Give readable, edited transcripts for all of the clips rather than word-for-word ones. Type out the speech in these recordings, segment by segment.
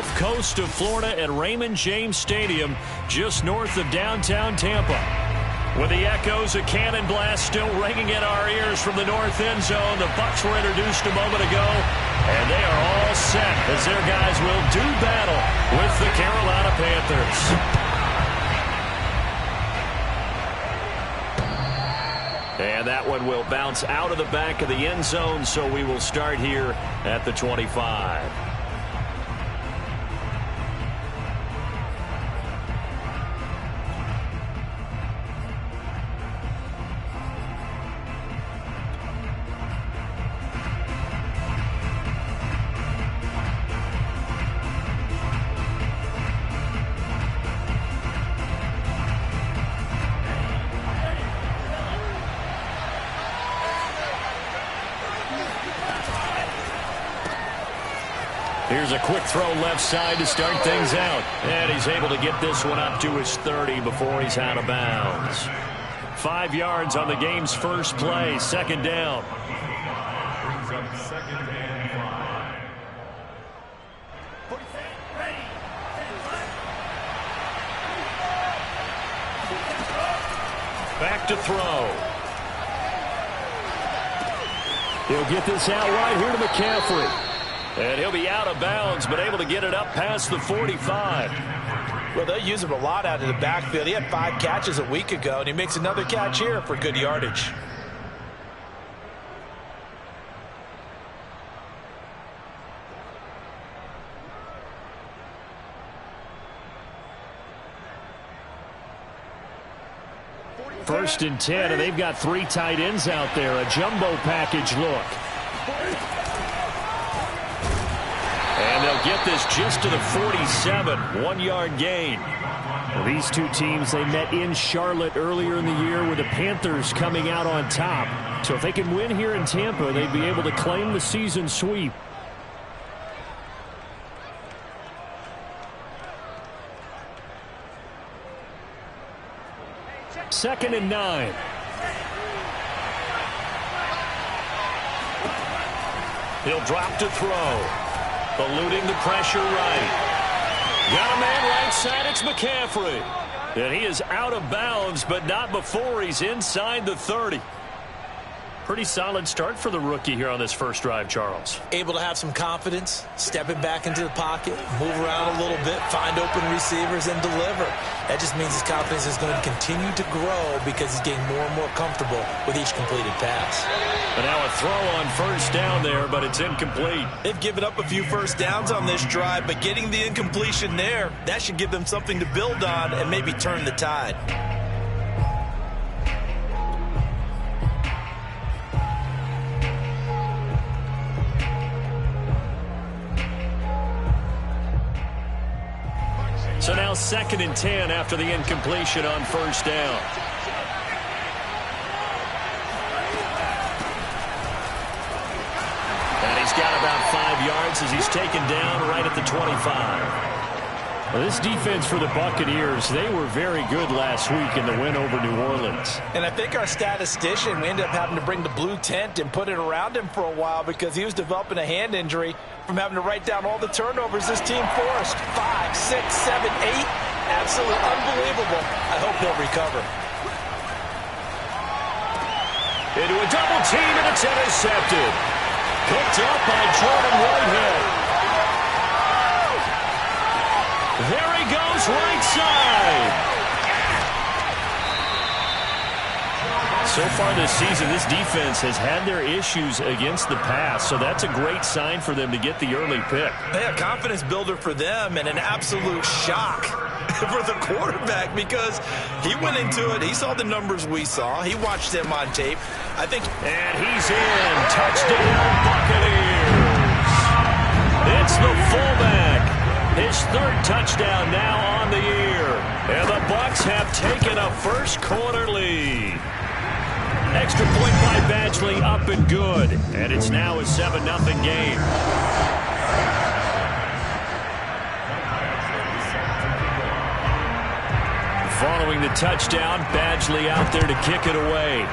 Gulf Coast of Florida at Raymond James Stadium, just north of downtown Tampa. With the echoes of cannon blast still ringing in our ears from the north end zone, the Bucs were introduced a moment ago, and they are all set as their guys will do battle with the Carolina Panthers. And that one will bounce out of the back of the end zone, so we will start here at the 25. Here's a quick throw left side to start things out. And he's able to get this one up to his 30 before he's out of bounds. 5 yards on the game's first play, second down. Back to throw. He'll get this out right here to McCaffrey. And he'll be out of bounds, but able to get it up past the 45. Well, they'll use him a lot out of the backfield. He had 5 catches a week ago, and he makes another catch here for good yardage. First and 10, and they've got 3 tight ends out there. A jumbo package look. And they'll get this just to the 47, 1-yard gain. Well, these two teams, they met in Charlotte earlier in the year with the Panthers coming out on top. So if they can win here in Tampa, they'd be able to claim the season sweep. Second and 9. He'll drop to throw. Eluding the pressure right. Got a man right side. It's McCaffrey. And he is out of bounds, but not before he's inside the 30. Pretty solid start for the rookie here on this first drive, Charles. Able to have some confidence, stepping back into the pocket, move around a little bit, find open receivers, and deliver. That just means his confidence is going to continue to grow because he's getting more and more comfortable with each completed pass. And now a throw on first down there, but it's incomplete. They've given up a few first downs on this drive, but getting the incompletion there, that should give them something to build on and maybe turn the tide. So now second and 10 after the incompletion on first down. And he's got about 5 yards as he's taken down right at the 25. Well, this defense for the Buccaneers, they were very good last week in the win over New Orleans. And I think our statistician, we ended up having to bring the blue tent and put it around him for a while because he was developing a hand injury from having to write down all the turnovers this team forced. 5, 6, 7, 8. Absolutely unbelievable. I hope he'll recover. Into a double team, and it's intercepted. Picked up by Jordan Whitehead. There he goes, right side. So far this season, this defense has had their issues against the pass, so that's a great sign for them to get the early pick. Yeah, confidence builder for them and an absolute shock for the quarterback because he went into it. He saw the numbers we saw. He watched them on tape. I think. And he's in. Touchdown, Buccaneers. It's the fullback. His 3rd touchdown now on the year. And the Bucs have taken a first quarter lead. Extra point by Badgley up and good. And it's now a 7-0 game. Following the touchdown, Badgley out there to kick it away.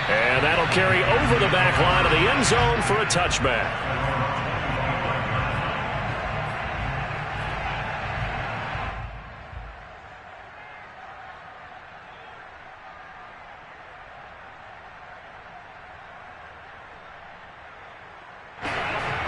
And that'll carry over the back line of the end zone for a touchback.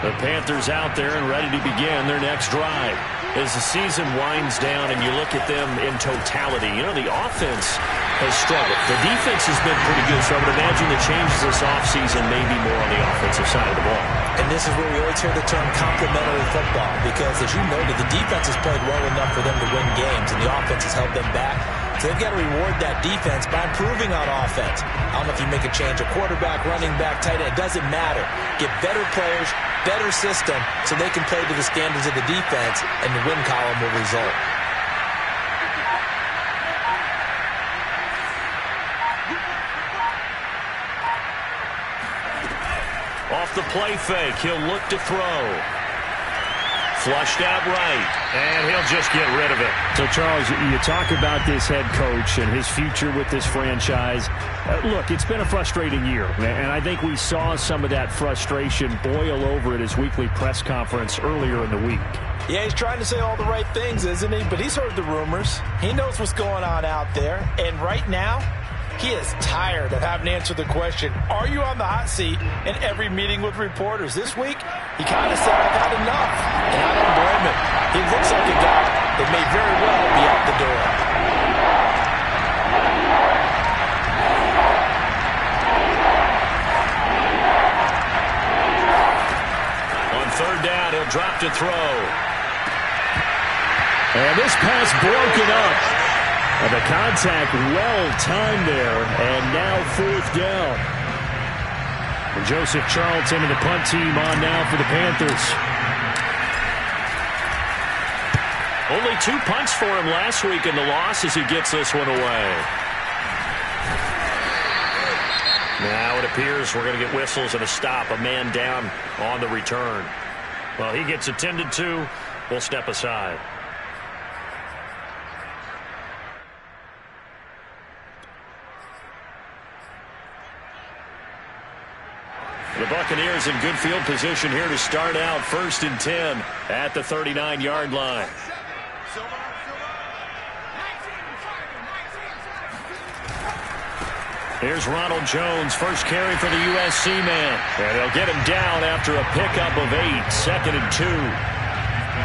The Panthers out there and ready to begin their next drive. As the season winds down and you look at them in totality, you know, the offense has struggled. The defense has been pretty good, so I would imagine the changes this offseason may be more on the offensive side of the ball. And this is where we always hear the term complementary football, because as you noted, the defense has played well enough for them to win games, and the offense has held them back. So they've got to reward that defense by improving on offense. I don't know if you make a change, a quarterback, running back, tight end, it doesn't matter. Get better players, better system, so they can play to the standards of the defense, and the win column will result. Off the play fake, he'll look to throw. Flushed out right, and he'll just get rid of it. So, Charles, you talk about this head coach and his future with this franchise. Look, it's been a frustrating year, and I think we saw some of that frustration boil over at his weekly press conference earlier in the week. Yeah, he's trying to say all the right things, isn't he? But he's heard the rumors. He knows what's going on out there, and right now, he is tired of having to answer the question, are you on the hot seat, in every meeting with reporters. This week, he kind of said, I got enough. And I don't blame him. He looks like a guy that may very well be out the door. On third down, he'll drop to throw. And this pass broken up. And the contact well-timed there, and now fourth down. And Joseph Charlton and the punt team on now for the Panthers. Only 2 punts for him last week in the loss as he gets this one away. Now it appears we're going to get whistles and a stop. A man down on the return. Well, he gets attended to. We'll step aside. The Buccaneers in good field position here to start out 1st and 10 at the 39-yard line. Here's Ronald Jones, first carry for the USC man. And they'll get him down after a pickup of 8, 2nd and 2.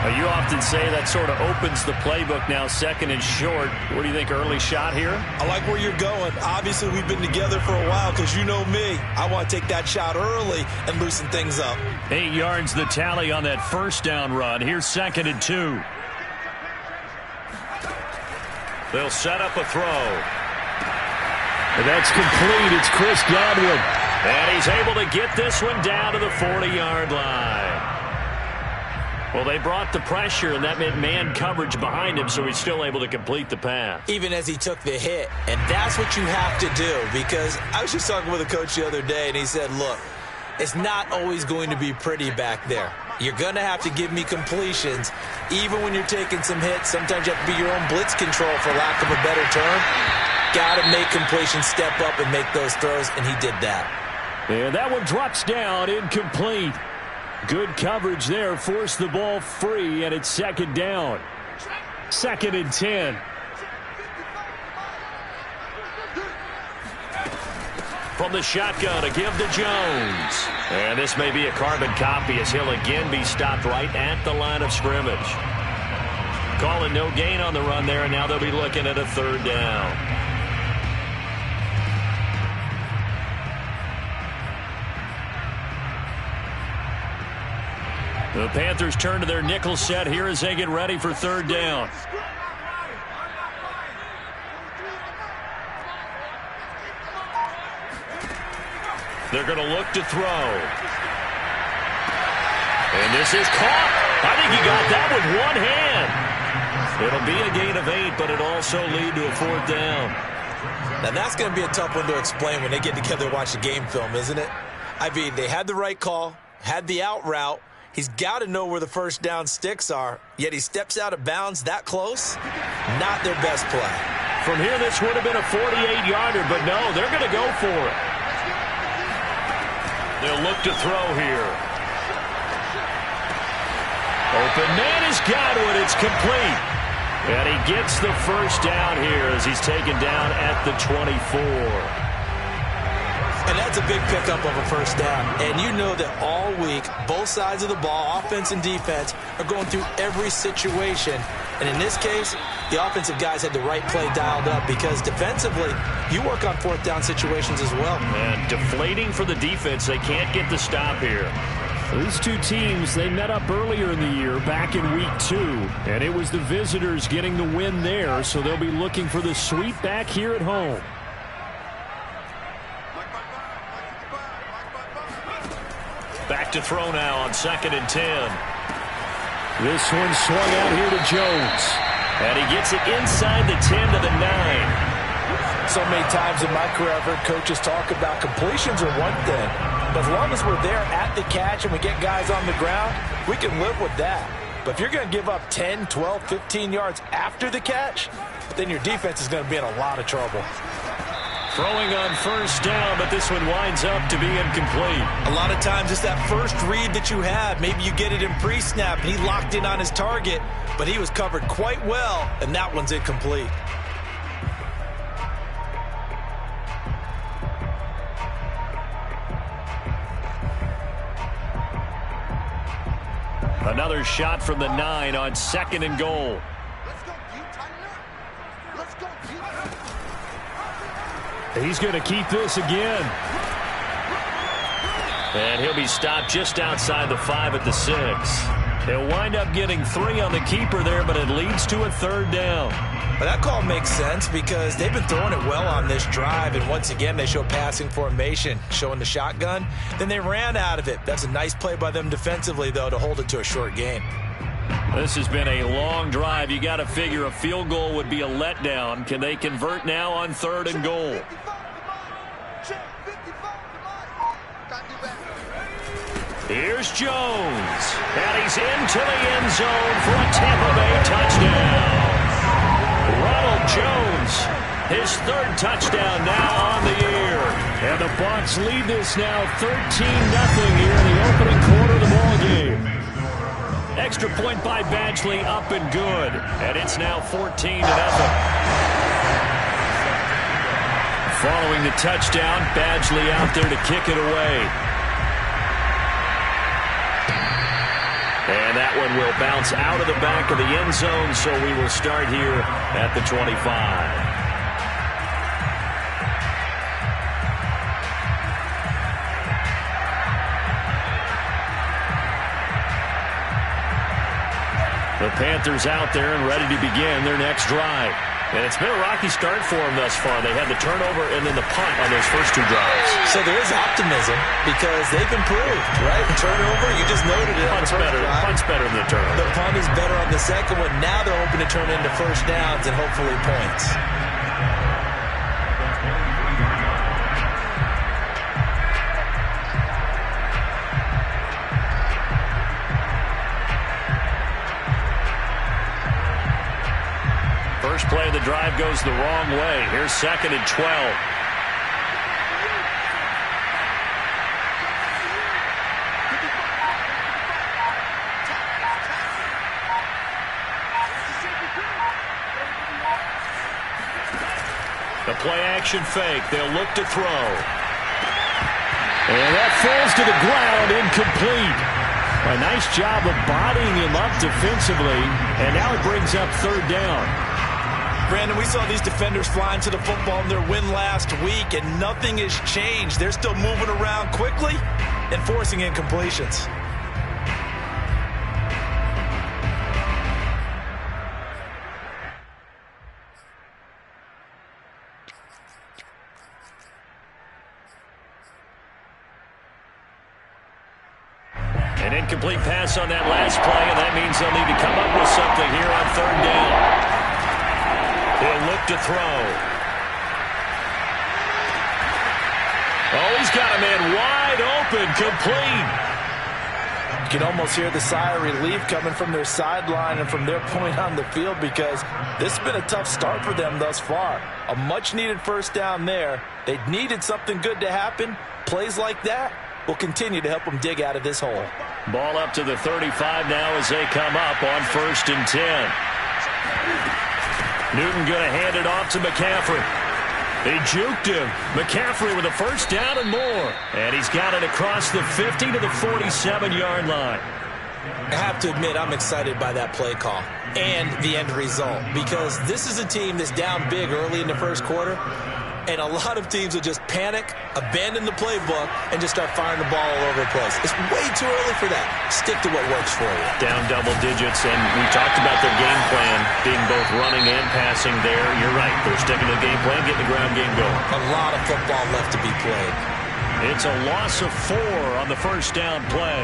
You often say that sort of opens the playbook now, 2nd and short. What do you think, early shot here? I like where you're going. Obviously, we've been together for a while because you know me. I want to take that shot early and loosen things up. 8 yards the tally on that first down run. Here's 2nd and 2. They'll set up a throw. And that's complete. It's Chris Godwin. And he's able to get this one down to the 40-yard line. Well, they brought the pressure, and that meant man coverage behind him, so he's still able to complete the pass. Even as he took the hit. And that's what you have to do, because I was just talking with a coach the other day, and he said, look, it's not always going to be pretty back there. You're going to have to give me completions, even when you're taking some hits. Sometimes you have to be your own blitz control, for lack of a better term. Got to make completions, step up, and make those throws, and he did that. And that one drops down, incomplete. Good coverage there, forced the ball free, and it's 2nd down. 2nd and 10. From the shotgun, a give to Jones. And this may be a carbon copy as he'll again be stopped right at the line of scrimmage. Calling no gain on the run there, and now they'll be looking at a 3rd down. The Panthers turn to their nickel set here as they get ready for 3rd down. They're going to look to throw. And this is caught. I think he got that with one hand. It'll be a gain of 8, but it'll also lead to a 4th down. Now, that's going to be a tough one to explain when they get together and watch the game film, isn't it? I mean, they had the right call, had the out route. He's got to know where the first down sticks are, yet he steps out of bounds that close. Not their best play. From here, this would have been a 48-yarder, but no, they're going to go for it. They'll look to throw here. Open man is Godwin. It's complete. And he gets the first down here as he's taken down at the 24. And that's a big pickup of a first down. And you know that all week, both sides of the ball, offense and defense, are going through every situation. And in this case, the offensive guys had the right play dialed up because defensively, you work on fourth down situations as well. And deflating for the defense. They can't get the stop here. These two teams, they met up earlier in the year, back in week 2. And it was the visitors getting the win there, so they'll be looking for the sweep back here at home. Back to throw now on 2nd and 10. This one swung out here to Jones. And he gets it inside the 10 to the 9. So many times in my career, I've heard coaches talk about completions are one thing. But as long as we're there at the catch and we get guys on the ground, we can live with that. But if you're going to give up 10, 12, 15 yards after the catch, then your defense is going to be in a lot of trouble. Throwing on first down, but this one winds up to be incomplete. A lot of times it's that first read that you have. Maybe you get it in pre-snap, and he locked in on his target, but he was covered quite well, and that one's incomplete. Another shot from the 9 on 2nd and goal. He's going to keep this again. And he'll be stopped just outside the 5 at the 6. He'll wind up getting 3 on the keeper there, but it leads to a 3rd down. But that call makes sense because they've been throwing it well on this drive, and once again they show passing formation, showing the shotgun. Then they ran out of it. That's a nice play by them defensively, though, to hold it to a short gain. This has been a long drive. You got to figure a field goal would be a letdown. Can they convert now on 3rd and goal? Here's Jones, and he's into the end zone for a Tampa Bay touchdown. Ronald Jones, his 3rd touchdown now on the year. And the Bucs lead this now 13-0 here in the opening quarter of the ball game. Extra point by Badgley, up and good. And it's now 14-0. Following the touchdown, Badgley out there to kick it away. And that one will bounce out of the back of the end zone, so we will start here at the 25. The Panthers out there and ready to begin their next drive. And it's been a rocky start for them thus far. They had the turnover and then the punt on those first 2 drives. So there is optimism because they've improved, right? Turnover, you just noted it. Punt's better than the turnover. The punt is better on the second one. Now they're hoping to turn into first downs and hopefully points. First play of the drive goes the wrong way. Here's 2nd and 12. The play action fake. They'll look to throw. And that falls to the ground, incomplete. A nice job of bodying him up defensively, and now it brings up 3rd down. Brandon, we saw these defenders flying to the football in their win last week, and nothing has changed. They're still moving around quickly and forcing incompletions. An incomplete pass on that last play, and that means they'll need to come up with something here on 3rd down. He'll look to throw. Oh, he's got a man wide open, complete. You can almost hear the sigh of relief coming from their sideline and from their point on the field because this has been a tough start for them thus far. A much-needed first down there. They needed something good to happen. Plays like that will continue to help them dig out of this hole. Ball up to the 35 now as they come up on 1st and 10. Newton going to hand it off to McCaffrey. He juked him. McCaffrey with a first down and more. And he's got it across the 50 to the 47-yard line. I have to admit, I'm excited by that play call and the end result, because this is a team that's down big early in the first quarter, and a lot of teams will just panic, abandon the playbook, and just start firing the ball all over the place. It's way too early for that. Stick to what works for you. Down double digits, and we talked about their game plan being both running and passing there. You're right. They're sticking to the game plan, getting the ground game going. A lot of football left to be played. It's a loss of 4 on the first down play.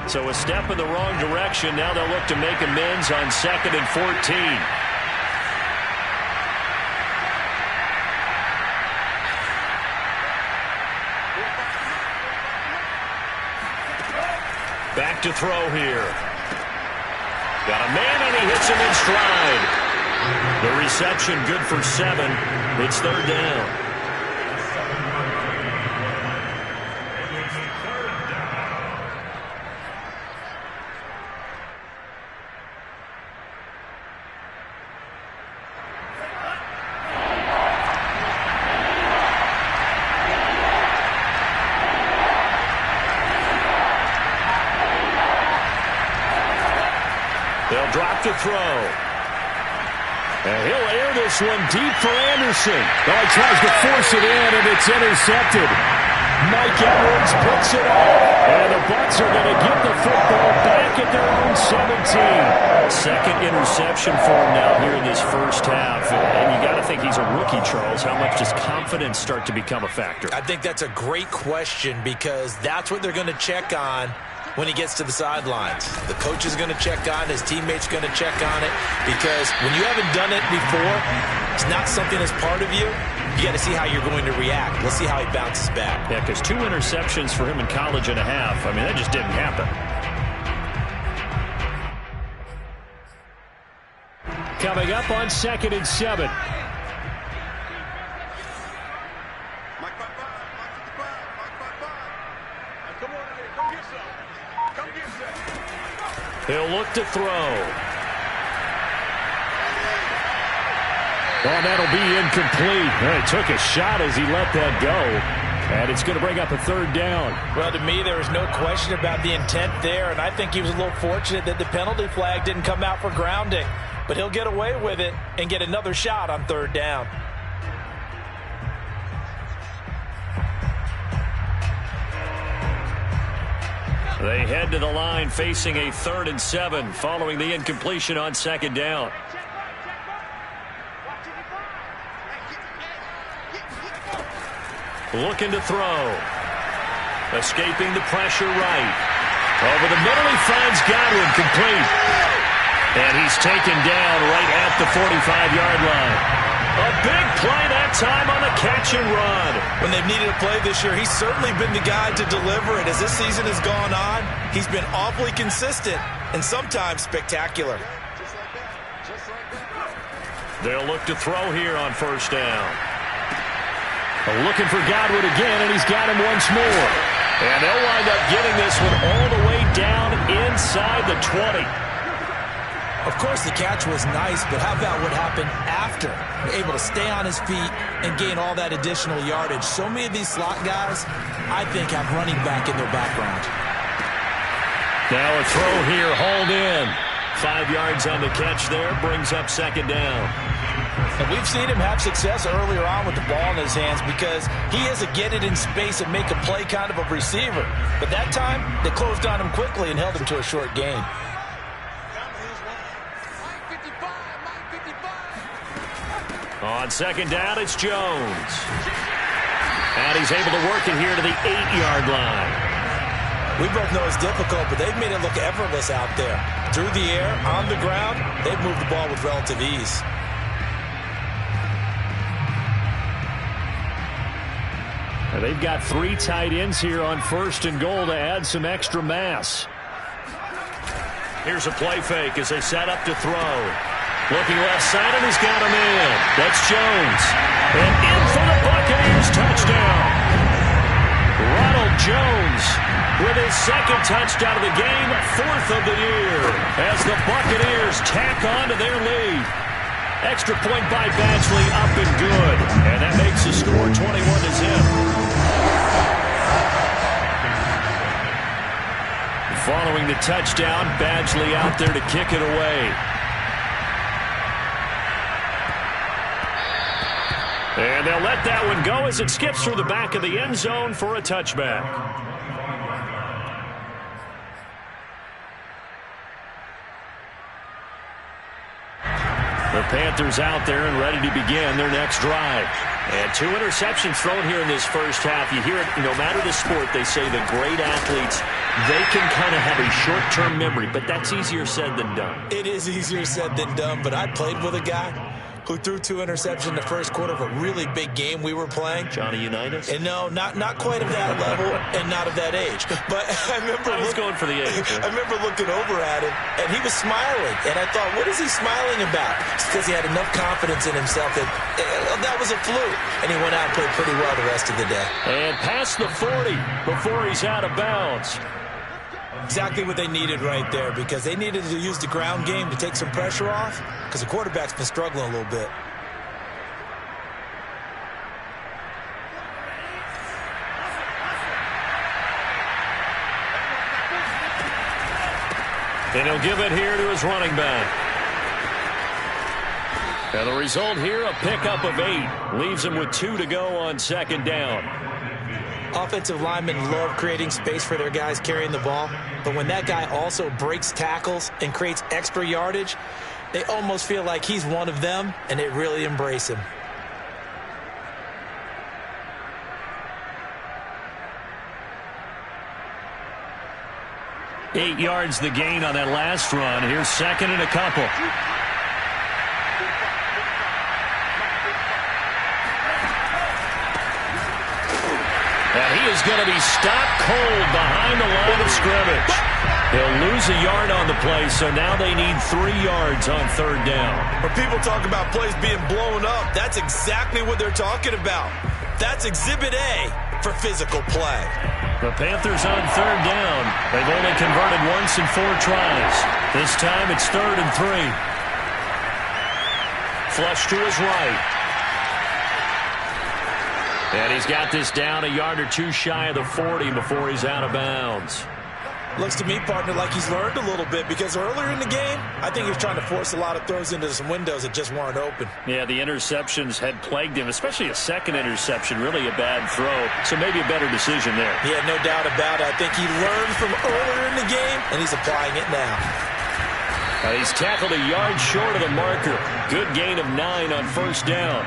So a step in the wrong direction. Now they'll look to make amends on 2nd and 14. Back to throw here. Got a man, and he hits him in stride. The reception good for 7. It's 3rd down. They'll drop to throw. And he'll air this one deep for Anderson. Oh, he tries to force it in, and it's intercepted. Mike Edwards picks it up. And the Bucs are going to get the football back at their own 17. Second interception for him now here in this first half. And you got to think he's a rookie, Charles. How much does confidence start to become a factor? I think that's a great question, because that's what they're going to check on when he gets to the sidelines. The coach is going to check on it. His teammates are going to check on it, because when you haven't done it before, it's not something that's part of you. You got to see how you're going to react. Let's see how he bounces back. Yeah, because 2 interceptions for him in college and a half. I mean, that just didn't happen. Coming up on 2nd and 7. He'll look to throw. Oh, that'll be incomplete. He took a shot as he let that go. And it's going to bring up a 3rd down. Well, to me, there was no question about the intent there, and I think he was a little fortunate that the penalty flag didn't come out for grounding. But he'll get away with it and get another shot on 3rd down. They head to the line facing a 3rd and 7 following the incompletion on 2nd down. Looking to throw. Escaping the pressure right. Over the middle, he finds Godwin, complete. And he's taken down right at the 45-yard line. A big play that time on the catch and run. When they've needed a play this year, he's certainly been the guy to deliver it. As this season has gone on, he's been awfully consistent and sometimes spectacular. They'll look to throw here on 1st down. Looking for Godwin again, and he's got him once more. And they'll wind up getting this one all the way down inside the 20. Of course, the catch was nice, but how about what happened after? Able to stay on his feet and gain all that additional yardage. So many of these slot guys, I think, have running back in their background. Now a throw here, hauled in. 5 yards on the catch there, brings up 2nd down. And we've seen him have success earlier on with the ball in his hands, because he is a get it in space and make a play kind of a receiver. But that time, they closed on him quickly and held him to a short gain. On 2nd down, it's Jones. And he's able to work it here to the 8-yard line. We both know it's difficult, but they've made it look effortless out there. Through the air, on the ground, they've moved the ball with relative ease. And they've got 3 tight ends here on 1st and goal to add some extra mass. Here's a play fake as they set up to throw. Looking left side, and he's got him in. That's Jones. And in for the Buccaneers touchdown. Ronald Jones with his second touchdown of the game, fourth of the year, as the Buccaneers tack on to their lead. Extra point by Badgley, up and good. And that makes the score 21-0. Following the touchdown, Badgley out there to kick it away. And they'll let that one go as it skips through the back of the end zone for a touchback. The Panthers out there and ready to begin their next drive. And 2 interceptions thrown here in this first half. You hear it, no matter the sport, they say the great athletes, they can kind of have a short-term memory, but that's easier said than done. It is easier said than done, but I played with a guy who threw 2 interceptions in the first quarter of a really big game we were playing. Johnny Unitas? And no, not quite of that level and not of that age. But I was going for the age. I remember looking over at him, and he was smiling. And I thought, what is he smiling about? It's because he had enough confidence in himself that that was a fluke. And he went out and played pretty well the rest of the day. And past the 40 before he's out of bounds. Exactly what they needed right there, because they needed to use the ground game to take some pressure off, because the quarterback's been struggling a little bit. And he'll give it here to his running back. And the result here, a pickup of 8. Leaves him with 2 to go on second down. Offensive linemen love creating space for their guys carrying the ball, but when that guy also breaks tackles and creates extra yardage, they almost feel like he's one of them, and they really embrace him. Eight yards the gain on that last run. Here's second and a couple. And he is going to be stopped cold behind the line of scrimmage. He'll lose a yard on the play, so now they need 3 yards on third down. When people talk about plays being blown up, that's exactly what they're talking about. That's Exhibit A for physical play. The Panthers on third down. They've only converted once in 4 tries. This time it's 3rd and 3. Flush to his right. And he's got this down a yard or 2 shy of the 40 before he's out of bounds. Looks to me, partner, like he's learned a little bit, because earlier in the game, I think he was trying to force a lot of throws into some windows that just weren't open. Yeah, the interceptions had plagued him, especially a second interception, really a bad throw. So maybe a better decision there. Yeah, no doubt about it. I think he learned from earlier in the game, and he's applying it now. He's tackled a yard short of the marker. Good gain of 9 on first down.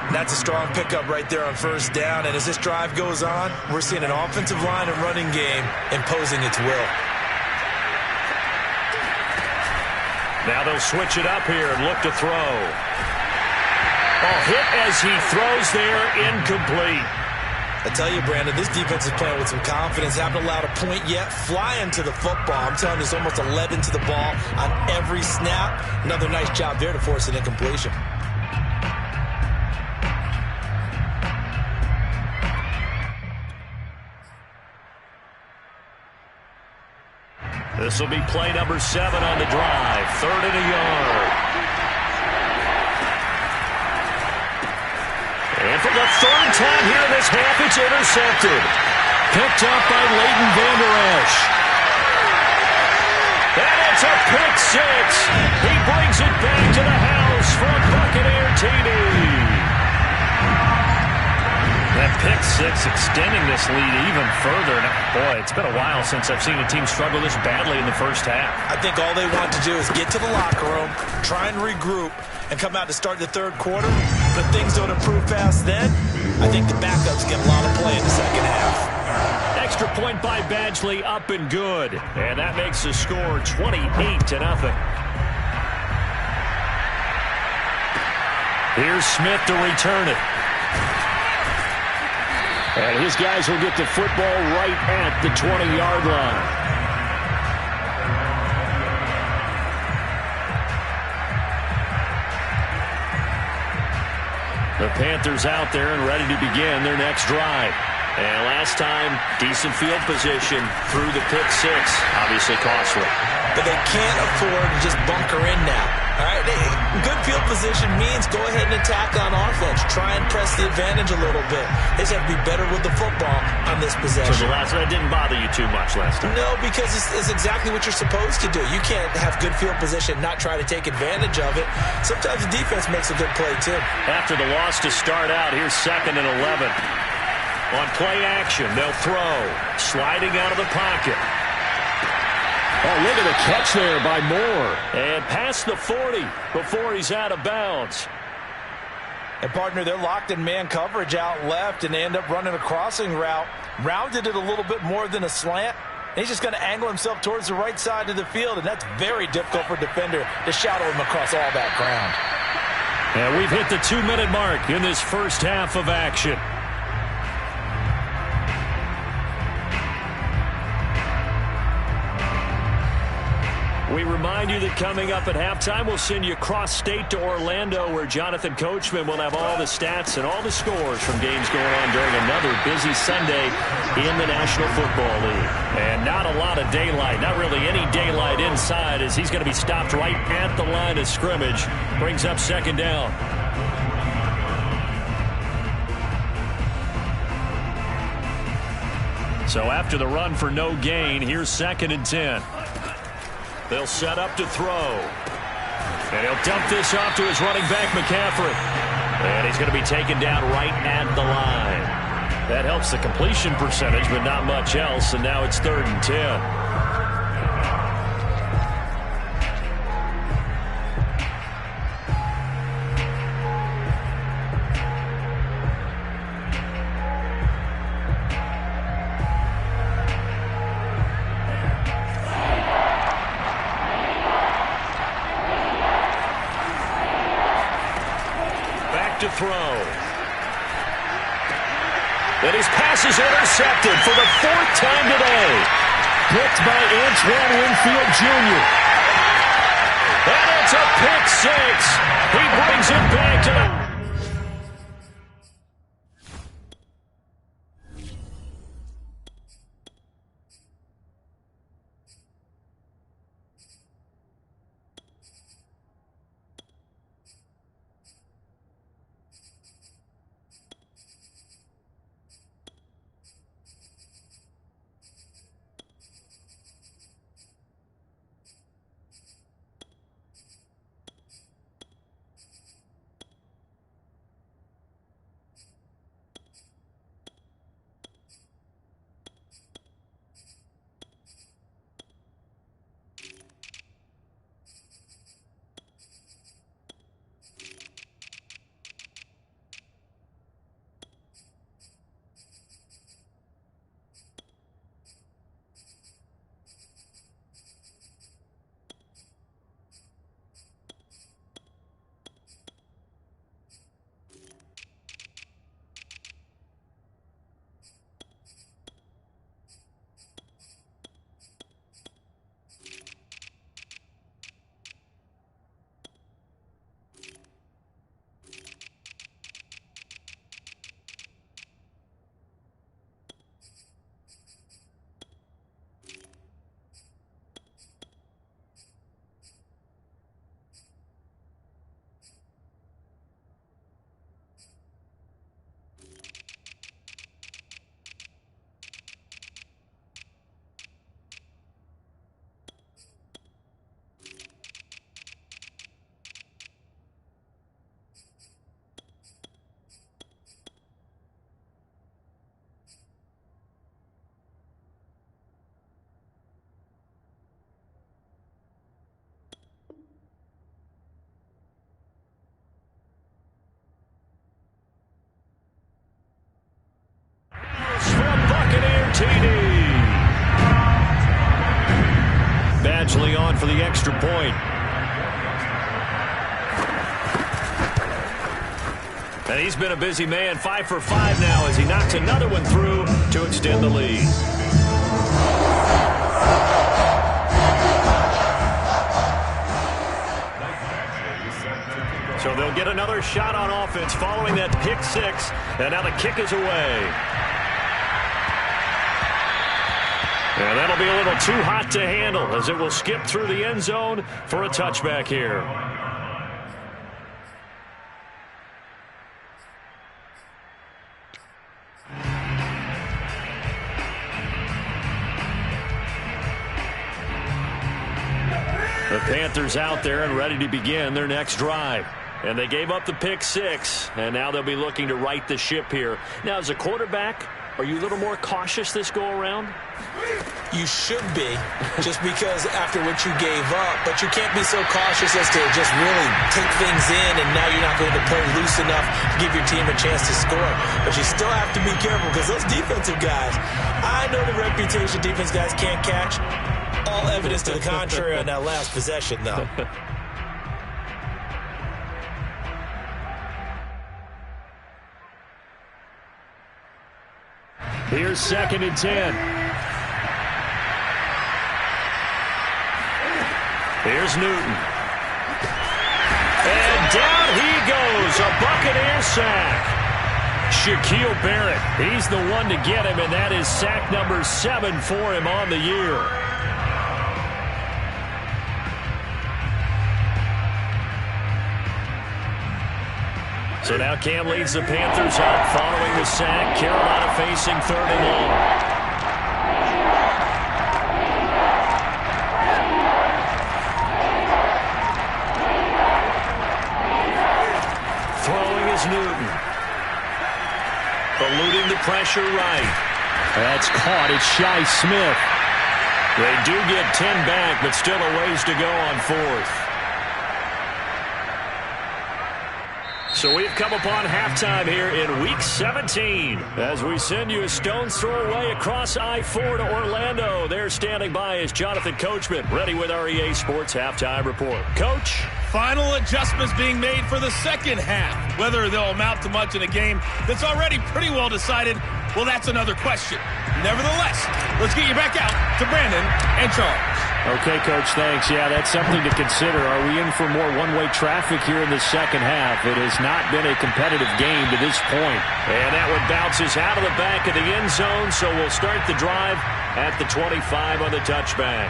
That's a strong pickup right there on first down. And as this drive goes on, we're seeing an offensive line and running game imposing its will. Now they'll switch it up here and look to throw. Oh, hit as he throws there, incomplete. I tell you, Brandon, this defense is playing with some confidence. Haven't allowed a point yet. Flying to the football. I'm telling you, it's almost 11 to the ball on every snap. Another nice job there to force an incompletion. This will be play number 7 on the drive. 3rd and a yard. And for the 3rd time here in this half, it's intercepted. Picked up by Leighton Vander Esch. And it's a pick 6. He brings it back to the house for a Buccaneer TD. That pick 6 extending this lead even further. Boy, it's been a while since I've seen a team struggle this badly in the first half. I think all they want to do is get to the locker room, try and regroup, and come out to start the 3rd quarter. But things don't improve fast then. I think the backups get a lot of play in the second half. Extra point by Badgley, up and good. And that makes the score 28-0. Here's Smith to return it. And his guys will get the football right at the 20-yard line. The Panthers out there and ready to begin their next drive. And last time, decent field position through the pick six. Obviously costly. But they can't afford to just bunker in now. All right, good field position means go ahead and attack on offense. Try and press the advantage a little bit. They just have to be better with the football on this possession. So that didn't bother you too much last time? No, because it's exactly what you're supposed to do. You can't have good field position, not try to take advantage of it. Sometimes the defense makes a good play, too. After the loss to start out, here's 2nd and 11. On play action, they'll throw. Sliding out of the pocket. Oh, look at the catch there by Moore. And past the 40 before he's out of bounds. And, partner, they're locked in man coverage out left, and they end up running a crossing route. Rounded it a little bit more than a slant. And he's just going to angle himself towards the right side of the field, and that's very difficult for a defender to shadow him across all that ground. And we've hit the 2-minute mark in this first half of action. We remind you that coming up at halftime, we'll send you cross-state to Orlando, where Jonathan Coachman will have all the stats and all the scores from games going on during another busy Sunday in the National Football League. And not a lot of daylight, not really any daylight inside, as he's going to be stopped right at the line of scrimmage. Brings up 2nd down. So after the run for no gain, here's 2nd and 10. They'll set up to throw. And he'll dump this off to his running back, McCaffrey. And he's going to be taken down right at the line. That helps the completion percentage, but not much else. And now it's 3rd and 10. To throw. And his pass is intercepted for the 4th time today. Picked by Antoine Winfield Jr. And it's a pick six. He brings it back to the... Badgley on for the extra point. And he's been a busy man, 5 for 5 now as he knocks another one through to extend the lead. So they'll get another shot on offense following that pick six, and now the kick is away. And that'll be a little too hot to handle as it will skip through the end zone for a touchback here. The Panthers out there and ready to begin their next drive. And they gave up the pick 6, and now they'll be looking to right the ship here. Now, as a quarterback, are you a little more cautious this go-around? You should be, just because after what you gave up. But you can't be so cautious as to just really take things in, and now you're not going to play loose enough to give your team a chance to score. But you still have to be careful because those defensive guys, I know the reputation defense guys can't catch. All evidence to the contrary on that last possession, though. Here's 2nd and 10. Here's Newton. And down he goes. A Buccaneer sack. Shaquille Barrett. He's the one to get him, and that is sack number 7 for him on the year. So now Cam leads the Panthers up following the sack. Carolina facing 3rd and long. Throwing is Newton. Eluding the pressure right. That's caught. It's Shi Smith. They do get 10 back, but still a ways to go on 4th. So we've come upon halftime here in Week 17 as we send you a stone's throw away across I-4 to Orlando. There standing by is Jonathan Coachman, ready with our EA Sports Halftime Report. Coach? Final adjustments being made for the second half. Whether they'll amount to much in a game that's already pretty well decided, well, that's another question. Nevertheless, let's get you back out to Brandon and Charles. Okay, Coach, thanks. Yeah, that's something to consider. Are we in for more one-way traffic here in the second half? It has not been a competitive game to this point. And that one bounces out of the back of the end zone, so we'll start the drive at the 25 on the touchback.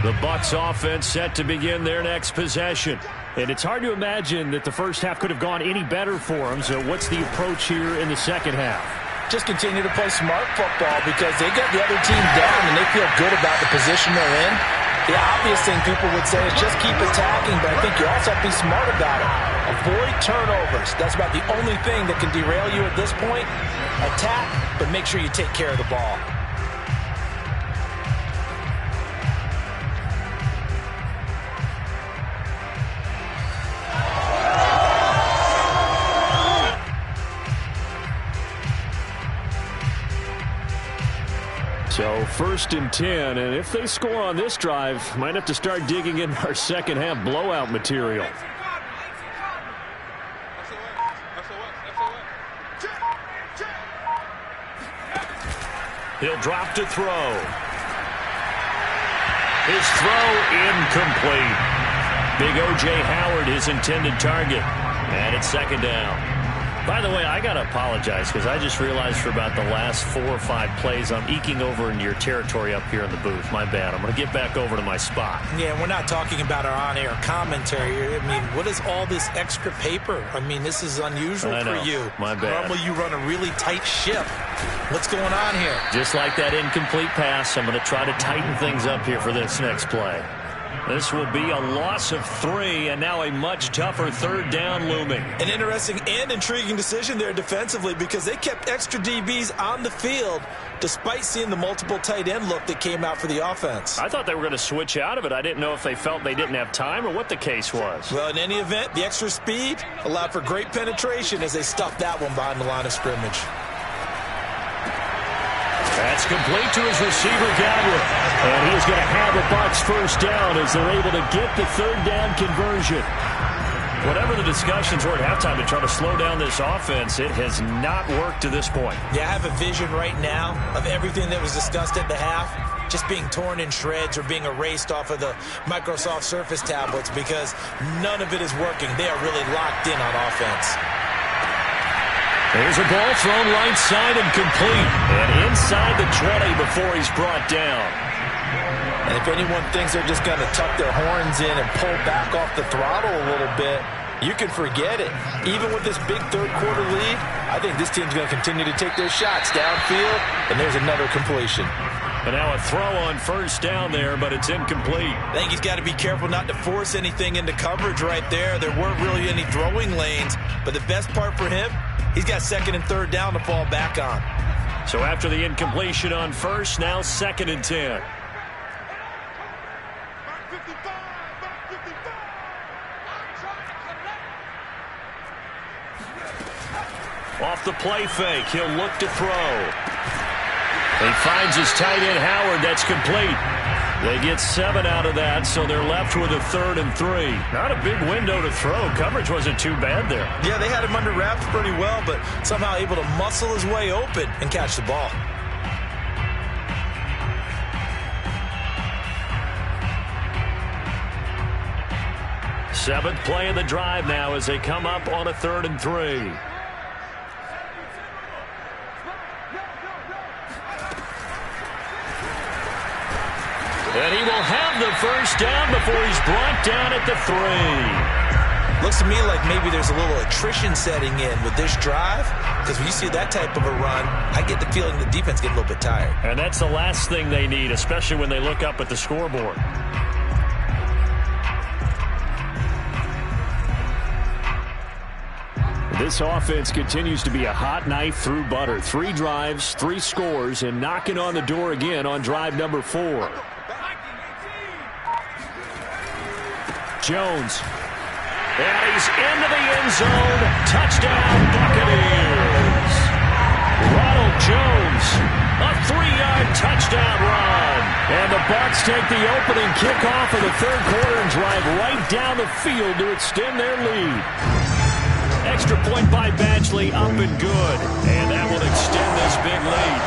The Bucs offense set to begin their next possession. And it's hard to imagine that the first half could have gone any better for them. So what's the approach here in the second half? Just continue to play smart football because they got the other team down and they feel good about the position they're in. The obvious thing people would say is just keep attacking, but I think you also have to be smart about it. Avoid turnovers. That's about the only thing that can derail you at this point. Attack, but make sure you take care of the ball. So 1st and 10, and if they score on this drive, might have to start digging in our second half blowout material. He'll drop to throw. His throw incomplete. Big O.J. Howard, his intended target. And it's 2nd down. By the way, I got to apologize because I just realized for about the last 4 or 5 plays I'm eking over into your territory up here in the booth. My bad. I'm going to get back over to my spot. Yeah, we're not talking about our on-air commentary. I mean, what is all this extra paper? I mean, this is unusual for you. My bad. Normally you run a really tight ship. What's going on here? Just like that incomplete pass, I'm going to try to tighten things up here for this next play. This will be a loss of 3, and now a much tougher 3rd down looming. An interesting and intriguing decision there defensively because they kept extra DBs on the field despite seeing the multiple tight end look that came out for the offense. I thought they were going to switch out of it. I didn't know if they felt they didn't have time or what the case was. Well, in any event, the extra speed allowed for great penetration as they stuffed that one behind the line of scrimmage. That's complete to his receiver, Godwin. And he's going to have a Bucs 1st down as they're able to get the 3rd down conversion. Whatever the discussions were at halftime to try to slow down this offense, it has not worked to this point. Yeah, I have a vision right now of everything that was discussed at the half just being torn in shreds or being erased off of the Microsoft Surface tablets because none of it is working. They are really locked in on offense. There's a ball thrown right side and complete. And inside the 20 before he's brought down. And if anyone thinks they're just going to tuck their horns in and pull back off the throttle a little bit, you can forget it. Even with this big third-quarter lead, I think this team's going to continue to take their shots downfield, and there's another completion. And now a throw on first down there, but it's incomplete. I think he's got to be careful not to force anything into coverage right there. There weren't really any throwing lanes, but the best part for him, he's got second and third down to fall back on. So after the incompletion on first, now 2nd and 10. Off the play fake, he'll look to throw. He finds his tight end Howard. That's complete. They get 7 out of that, so they're left with a 3rd and 3. Not a big window to throw. Coverage wasn't too bad there. Yeah, they had him under wraps pretty well, but somehow able to muscle his way open and catch the ball. Seventh play of the drive now as they come up on a 3rd and 3. And he will have the first down before he's brought down at the 3. Looks to me like maybe there's a little attrition setting in with this drive, because when you see that type of a run, I get the feeling the defense get a little bit tired. And that's the last thing they need, especially when they look up at the scoreboard. This offense continues to be a hot knife through butter. 3 drives, 3 scores, and knocking on the door again on drive number 4. Jones. And he's into the end zone. Touchdown, Buccaneers. Ronald Jones, a 3-yard touchdown run. And the Bucs take the opening kickoff of the 3rd quarter and drive right down the field to extend their lead. Extra point by Badgley, up and good. And that will extend this big lead.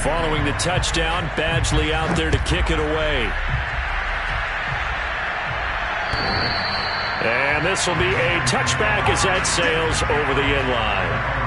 Following the touchdown, Badgley out there to kick it away. And this will be a touchback as that sails over the end line.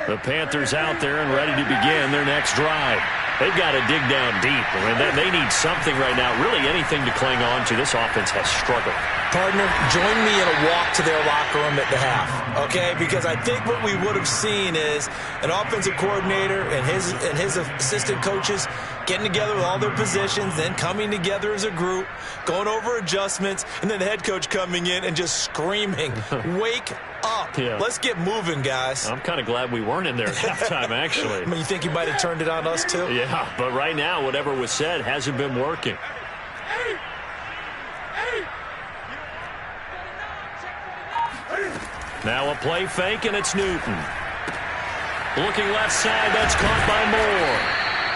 The Panthers out there and ready to begin their next drive. They've got to dig down deep. I mean, they need something right now, really anything to cling on to. This offense has struggled. Partner, join me in a walk to their locker room at the half, okay? Because I think what we would have seen is an offensive coordinator and his assistant coaches getting together with all their positions, then coming together as a group, going over adjustments, and then the head coach coming in and just screaming, wake up. Yeah. Let's get moving, guys. I'm kind of glad we weren't in there at halftime, actually. I mean, you think you might have turned it on us, too? Yeah, but right now, whatever was said hasn't been working. Now a play fake, and it's Newton. Looking left side, that's caught by Moore.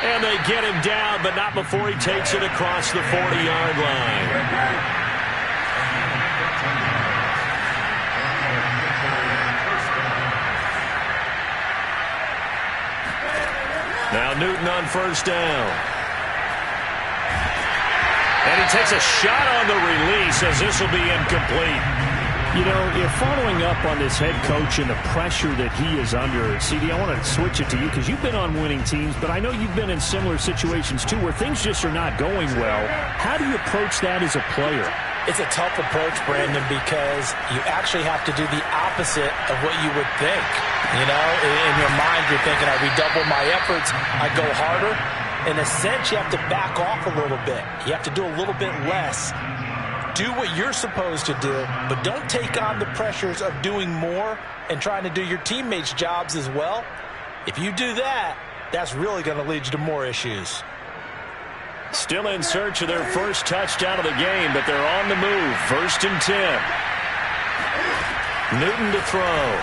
And they get him down, but not before he takes it across the 40-yard line. Now Newton on first down. And he takes a shot on the release as this will be incomplete. You know, if following up on this head coach and the pressure that he is under, CD, I want to switch it to you because you've been on winning teams, but I know you've been in similar situations too where things just are not going well. How do you approach that as a player? It's a tough approach, Brandon, because you actually have to do the opposite of what you would think. You know, in your mind, you're thinking, I redouble my efforts, I go harder. In a sense, you have to back off a little bit. You have to do a little bit less. Do what you're supposed to do, but don't take on the pressures of doing more and trying to do your teammates' jobs as well. If you do that, that's really going to lead you to more issues. Still in search of their first touchdown of the game, but they're on the move. 1st and 10. Newton to throw.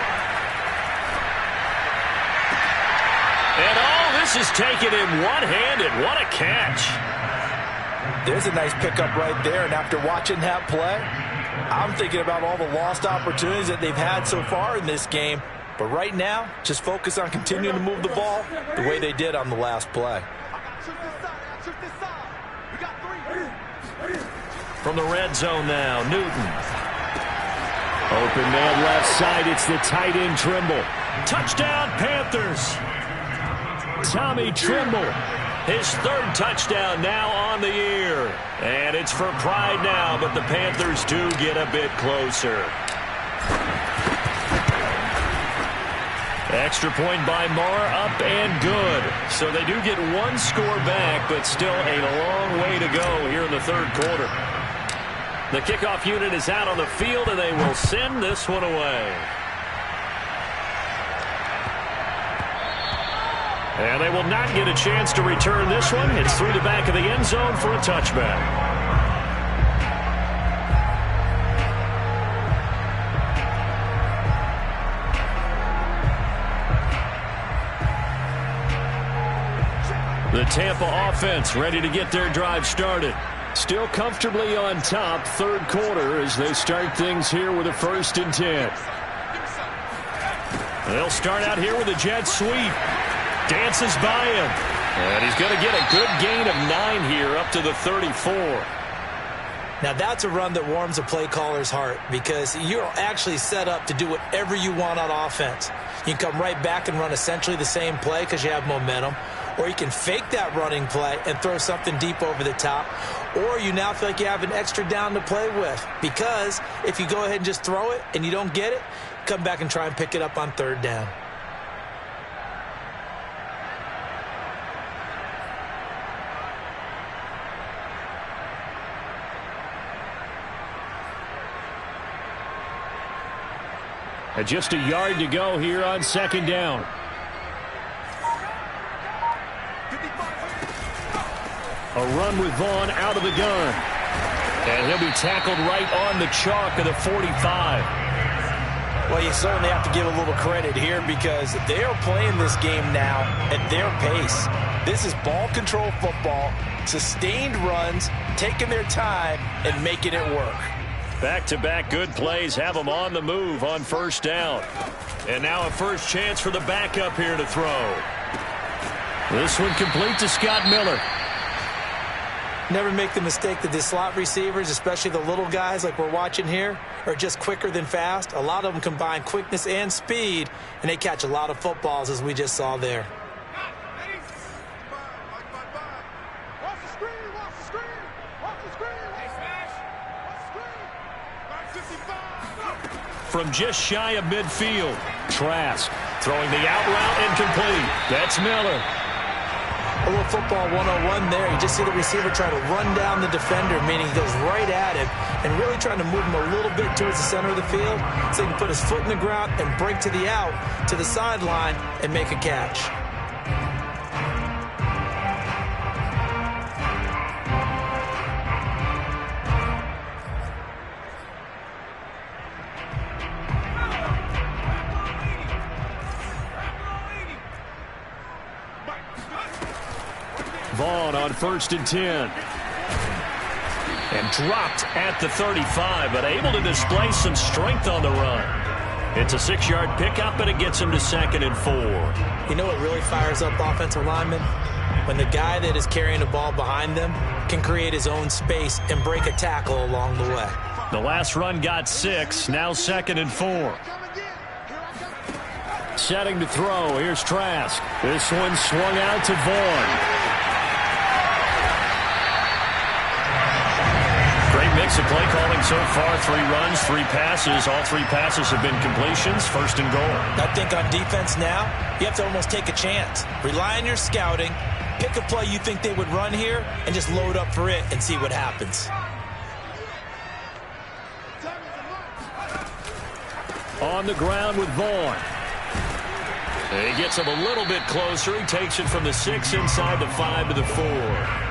And all this is taken in one-handed. What a catch. There's a nice pickup right there, and after watching that play, I'm thinking about all the lost opportunities that they've had so far in this game. But right now, just focus on continuing to move the ball the way they did on the last play. From the red zone now, Newton. Open man left side, it's the tight end Trimble. Touchdown Panthers. Tommy Trimble. His 3rd touchdown now on the year. And it's for pride now, but the Panthers do get a bit closer. Extra point by Moore, up and good. So they do get one score back, but still a long way to go here in the 3rd quarter. The kickoff unit is out on the field, and they will send this one away. And they will not get a chance to return this one. It's through the back of the end zone for a touchback. The Tampa offense ready to get their drive started. Still comfortably on top, 3rd quarter as they start things here with a 1st and 10. They'll start out here with a jet sweep. Dances by him. And he's going to get a good gain of 9 here up to the 34. Now that's a run that warms a play caller's heart because you're actually set up to do whatever you want on offense. You can come right back and run essentially the same play because you have momentum. Or you can fake that running play and throw something deep over the top. Or you now feel like you have an extra down to play with. Because if you go ahead and just throw it and you don't get it, come back and try and pick it up on 3rd down. And just a yard to go here on 2nd down. A run with Vaughn out of the gun. And he'll be tackled right on the chalk of the 45. Well, you certainly have to give a little credit here because they are playing this game now at their pace. This is ball control football, sustained runs, taking their time and making it work. Back-to-back good plays have them on the move on 1st down. And now a first chance for the backup here to throw. This one complete to Scott Miller. Never make the mistake that the slot receivers, especially the little guys like we're watching here, are just quicker than fast. A lot of them combine quickness and speed, and they catch a lot of footballs, as we just saw there. From just shy of midfield, Trask throwing the out route incomplete. That's Miller. A little football 101 there. You just see the receiver try to run down the defender, meaning he goes right at him and really trying to move him a little bit towards the center of the field so he can put his foot in the ground and break to the out, to the sideline, and make a catch. Vaughn on 1st and 10. And dropped at the 35, but able to display some strength on the run. It's a 6-yard pickup, and it gets him to 2nd and 4. You know what really fires up offensive linemen? When the guy that is carrying the ball behind them can create his own space and break a tackle along the way. The last run got 6, now 2nd and 4. Setting to throw, here's Trask. This one swung out to Vaughn. Great mix of play calling so far. 3 runs, 3 passes. All 3 passes have been completions. 1st and goal. I think on defense now, you have to almost take a chance. Rely on your scouting. Pick a play you think they would run here and just load up for it and see what happens. On the ground with Vaughn. He gets him a little bit closer. He takes it from the 6 inside the 5 to the 4.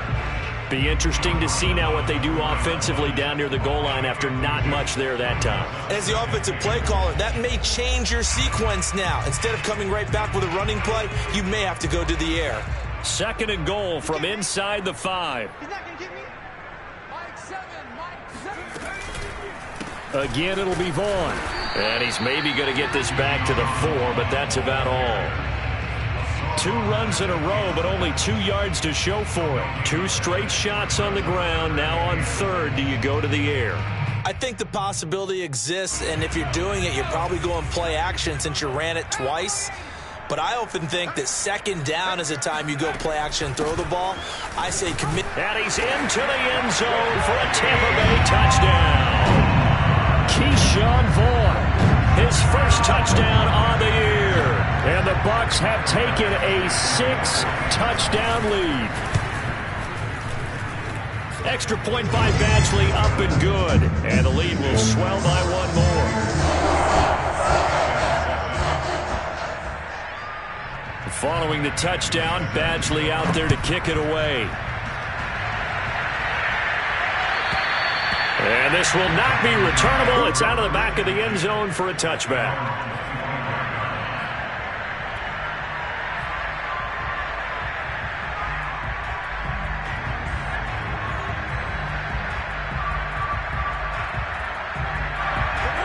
Be interesting to see now what they do offensively down near the goal line after not much there that time. As the offensive play caller, that may change your sequence now. Instead of coming right back with a running play, you may have to go to the air. 2nd and goal from inside the 5. Again, it'll be Vaughn. And he's maybe going to get this back to the 4, but that's about all. 2 runs in a row, but only 2 yards to show for it. 2 straight shots on the ground. Now on 3rd, do you go to the air? I think the possibility exists, and if you're doing it, you're probably going play action since you ran it twice. But I often think that 2nd down is the time you go play action and throw the ball. I say commit. And he's into the end zone for a Tampa Bay touchdown. Keyshawn Vaughn, his first touchdown on the year. And the Bucs have taken a 6-touchdown lead. Extra point by Badgley, up and good. And the lead will swell by 1 more. Following the touchdown, Badgley out there to kick it away. And this will not be returnable. It's out of the back of the end zone for a touchback.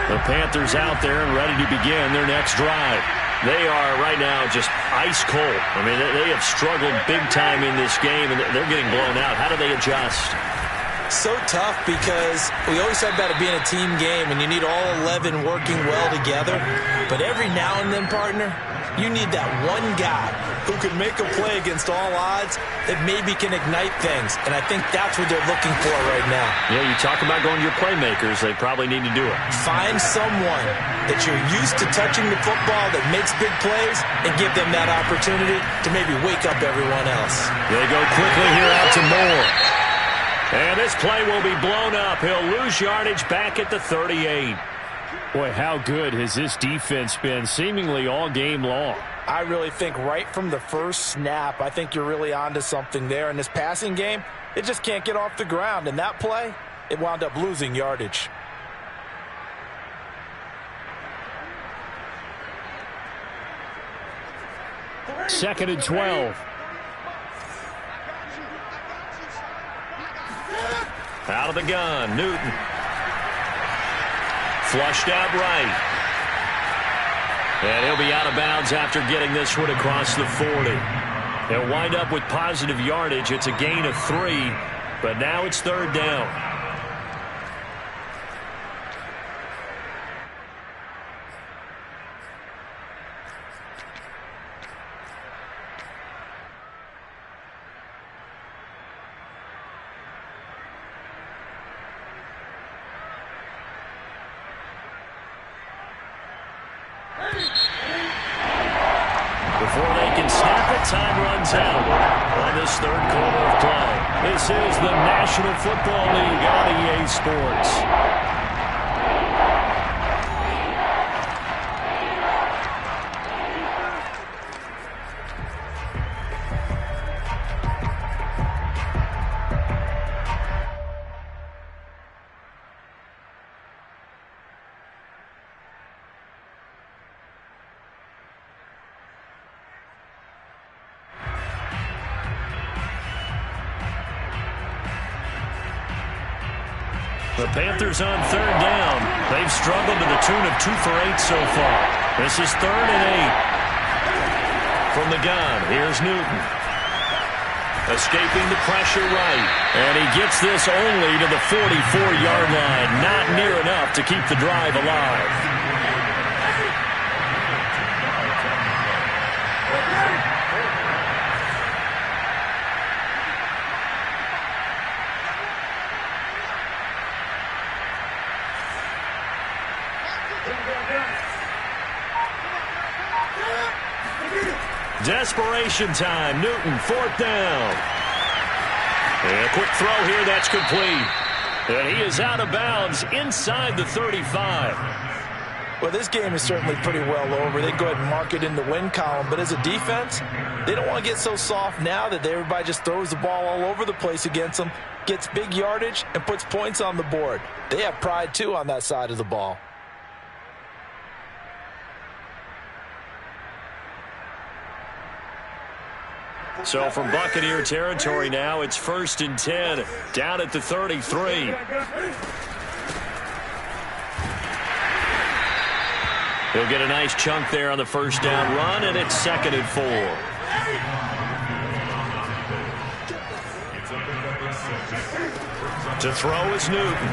The Panthers out there and ready to begin their next drive. They are right now just ice cold. I mean, they have struggled big time in this game, and they're getting blown out. How do they adjust? So tough because we always talk about it being a team game, and you need all 11 working well together. But every now and then, partner, you need that one guy who can make a play against all odds that maybe can ignite things. And I think that's what they're looking for right now. Yeah, you talk about going to your playmakers. They probably need to do it. Find someone that you're used to touching the football that makes big plays and give them that opportunity to maybe wake up everyone else. They go quickly here out to Moore. And this play will be blown up. He'll lose yardage back at the 38. Boy, how good has this defense been seemingly all game long? I really think right from the first snap, I think you're really onto something there. In this passing game, it just can't get off the ground. And that play, it wound up losing yardage. Second and 12. Out of the gun, Newton. Flushed out right. And he'll be out of bounds after getting this one across the 40. They'll wind up with positive yardage. It's a gain of 3. But now it's third down. Before they can snap it, time runs out on this third quarter of play. This is the National Football League on EA Sports. The Panthers on third down. They've struggled to the tune of 2 for 8 so far. This is 3rd and 8. From the gun, here's Newton. Escaping the pressure right. And he gets this only to the 44-yard line. Not near enough to keep the drive alive. Desperation time. Newton, 4th down. And a quick throw here, that's complete. And he is out of bounds inside the 35. Well, this game is certainly pretty well over. They go ahead and mark it in the win column. But as a defense, they don't want to get so soft now that everybody just throws the ball all over the place against them, gets big yardage, and puts points on the board. They have pride, too, on that side of the ball. So from Buccaneer territory now, it's 1st and 10, down at the 33. He'll get a nice chunk there on the first down run, and it's 2nd and 4. To throw is Newton.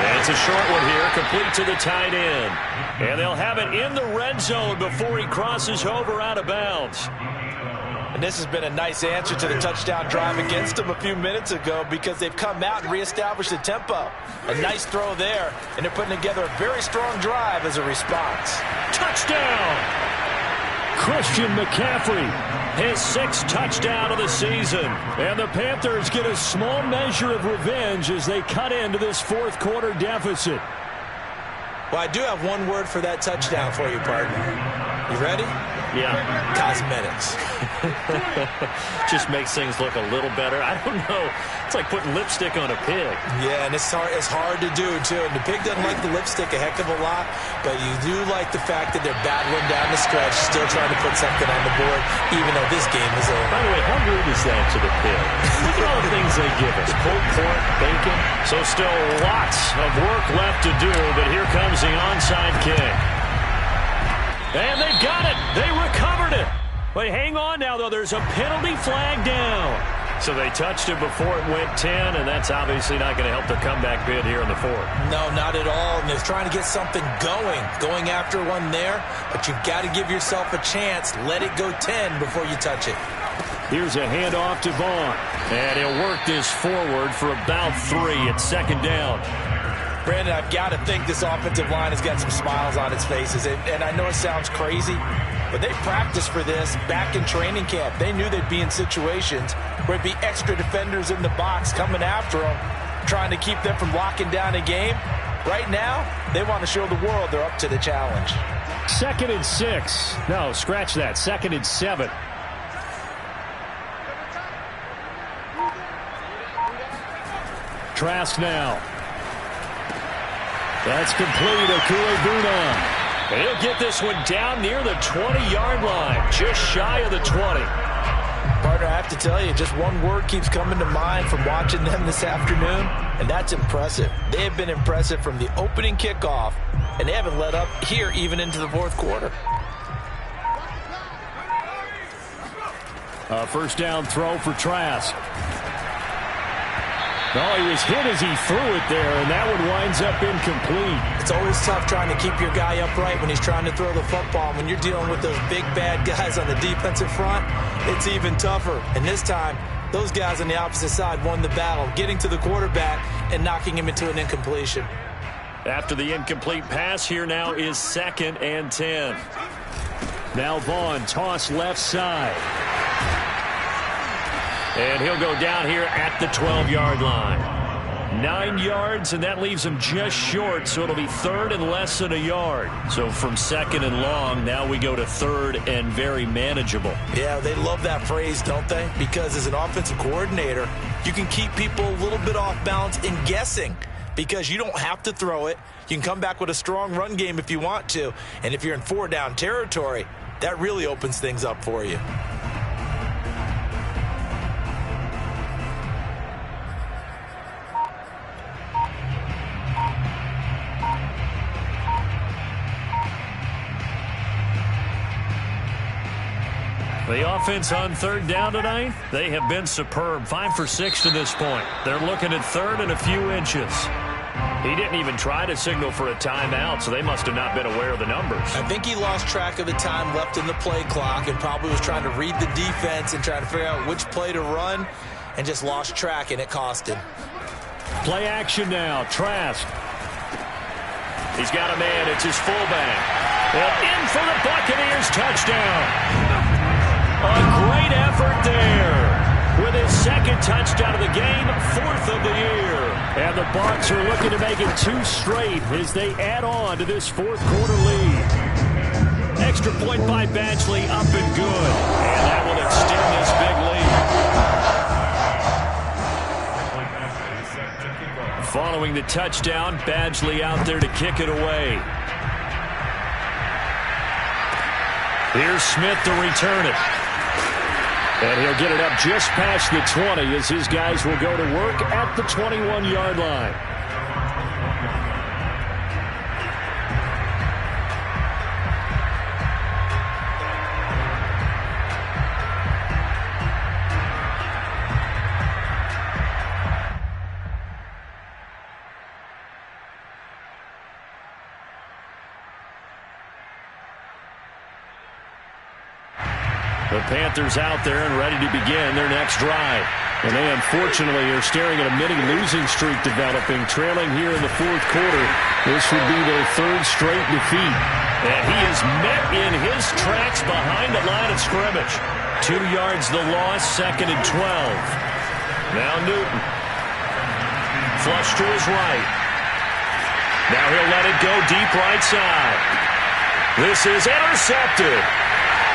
And it's a short one here, complete to the tight end. And they'll have it in the red zone before he crosses over out of bounds. And this has been a nice answer to the touchdown drive against them a few minutes ago because they've come out and reestablished the tempo. A nice throw there, and they're putting together a very strong drive as a response. Touchdown! Christian McCaffrey. His 6th touchdown of the season. And the Panthers get a small measure of revenge as they cut into this 4th quarter deficit. Well, I do have one word for that touchdown for you, partner. You ready? Yeah. Cosmetics. Just makes things look a little better. I don't know. It's like putting lipstick on a pig. Yeah, and it's hard to do, too. And the pig doesn't like the lipstick a heck of a lot, but you do like the fact that they're battling down the stretch, still trying to put something on the board, even though this game is over. By the way, how rude is that to the pig? Look at all the things they give us. Pulled pork, bacon. So still lots of work left to do, but here comes the onside kick. And they got it. They recovered it. But hang on now, though. There's a penalty flag down. So they touched it before it went 10, and that's obviously not going to help their comeback bid here in the 4th. No, not at all. And they're trying to get something going after one there. But you've got to give yourself a chance. Let it go 10 before you touch it. Here's a handoff to Vaughn. And he'll work this forward for about 3. It's 2nd down. Brandon, I've got to think this offensive line has got some smiles on its faces. And I know it sounds crazy, but they practiced for this back in training camp. They knew they'd be in situations where it'd be extra defenders in the box coming after them, trying to keep them from locking down a game. Right now, they want to show the world they're up to the challenge. 2nd and 6. No, scratch that. 2nd and 7. Trask now. That's complete. Akuebuna. And he'll get this one down near the 20-yard line, just shy of the 20. Partner, I have to tell you, just one word keeps coming to mind from watching them this afternoon, and that's impressive. They have been impressive from the opening kickoff, and they haven't let up here even into the 4th quarter. A first down throw for Trask. Oh, he was hit as he threw it there, and that one winds up incomplete. It's always tough trying to keep your guy upright when he's trying to throw the football. When you're dealing with those big, bad guys on the defensive front, it's even tougher. And this time, those guys on the opposite side won the battle, getting to the quarterback and knocking him into an incompletion. After the incomplete pass, here now is 2nd and 10. Now Vaughn, toss left side. And he'll go down here at the 12-yard line. 9 yards, and that leaves him just short, so it'll be 3rd and less than a yard. So from 2nd and long, now we go to 3rd and very manageable. Yeah, they love that phrase, don't they? Because as an offensive coordinator, you can keep people a little bit off balance in guessing because you don't have to throw it. You can come back with a strong run game if you want to. And if you're in 4-down territory, that really opens things up for you. The offense on 3rd down tonight, they have been superb. 5 for 6 to this point. They're looking at 3rd and a few inches. He didn't even try to signal for a timeout, so they must have not been aware of the numbers. I think he lost track of the time left in the play clock and probably was trying to read the defense and trying to figure out which play to run and just lost track, and it cost him. Play action now. Trask. He's got a man. It's his fullback. In for the Buccaneers touchdown. A great effort there with his 2nd touchdown of the game, 4th of the year. And the Bucs are looking to make it 2 straight as they add on to this 4th quarter lead. Extra point by Badgley, up and good. And that will extend this big lead. Following the touchdown, Badgley out there to kick it away. Here's Smith to return it. And he'll get it up just past the 20 as his guys will go to work at the 21-yard line. The Panthers out there and ready to begin their next drive. And they unfortunately are staring at a mini losing streak developing, trailing here in the 4th quarter. This would be their 3rd straight defeat. And he is met in his tracks behind the line of scrimmage. 2 yards the loss, 2nd and 12. Now Newton. Flush to his right. Now he'll let it go deep right side. This is intercepted.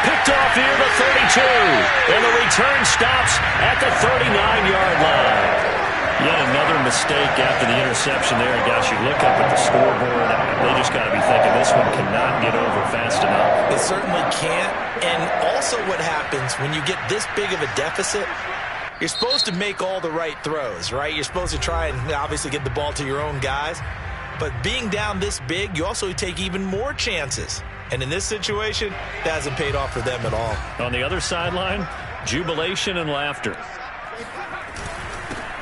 Picked off near the 32. And the return stops at the 39-yard line. Yet another mistake after the interception there. Gosh, you look up at the scoreboard. They just got to be thinking this one cannot get over fast enough. It certainly can't. And also what happens when you get this big of a deficit, you're supposed to make all the right throws, right? You're supposed to try and obviously get the ball to your own guys. But being down this big, you also take even more chances. And in this situation, that hasn't paid off for them at all. On the other sideline, jubilation and laughter.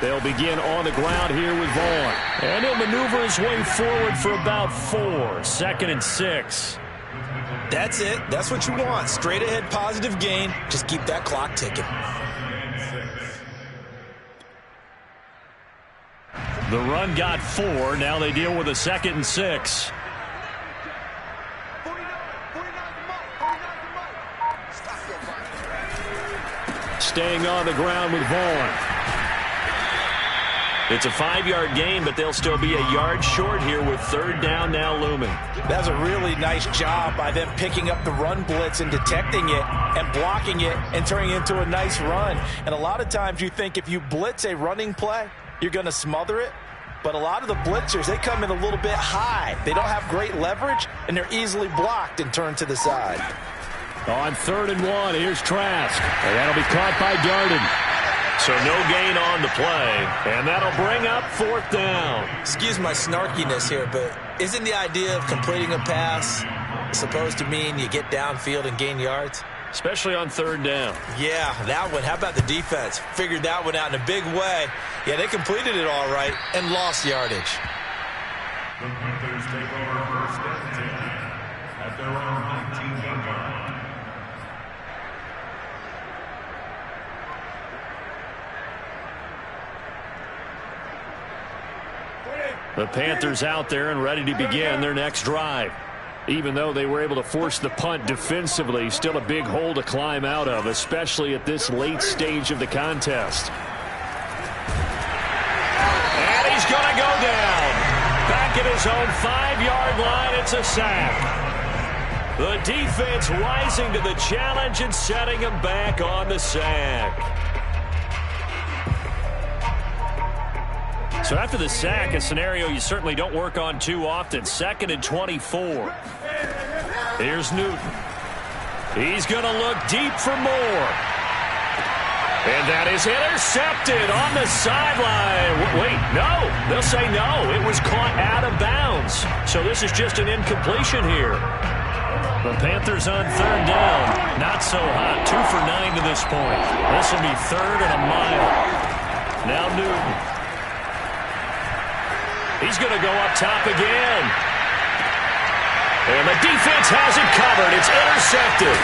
They'll begin on the ground here with Vaughn. And he'll maneuver his way forward for about 4. 2nd and 6. That's it. That's what you want. Straight ahead positive gain. Just keep that clock ticking. The run got 4. Now they deal with a 2nd and 6. Staying on the ground with Vaughn. It's a 5-yard gain, but they'll still be a yard short here with 3rd down now looming. That's a really nice job by them picking up the run blitz and detecting it and blocking it and turning it into a nice run. And a lot of times you think if you blitz a running play, you're going to smother it. But a lot of the blitzers, they come in a little bit high. They don't have great leverage, and they're easily blocked and turned to the side. On 3rd and 1, here's Trask. And that'll be caught by Darden. So no gain on the play, and that'll bring up 4th down. Excuse my snarkiness here, but isn't the idea of completing a pass supposed to mean you get downfield and gain yards? especially on third down. Yeah, that one. How about the defense? Figured that one out in a big way. Yeah, they completed it all right and lost yardage. The Panthers take over first and 10 at their own 19-yard line. The Panthers out there and ready to begin their next drive. Even though they were able to force the punt defensively, still a big hole to climb out of, especially at this late stage of the contest. And he's going to go down. Back at his own 5-yard line, it's a sack. The defense rising to the challenge and setting him back on the sack. So after the sack, a scenario you certainly don't work on too often. 2nd and 24. Here's Newton. He's going to look deep for more. And that is intercepted on the sideline. Wait, no. They'll say no. It was caught out of bounds. So this is just an incompletion here. The Panthers on third down. Not so hot. 2 for 9 to this point. This will be 3rd and a mile. Now Newton. He's going to go up top again. And the defense has it covered. It's intercepted.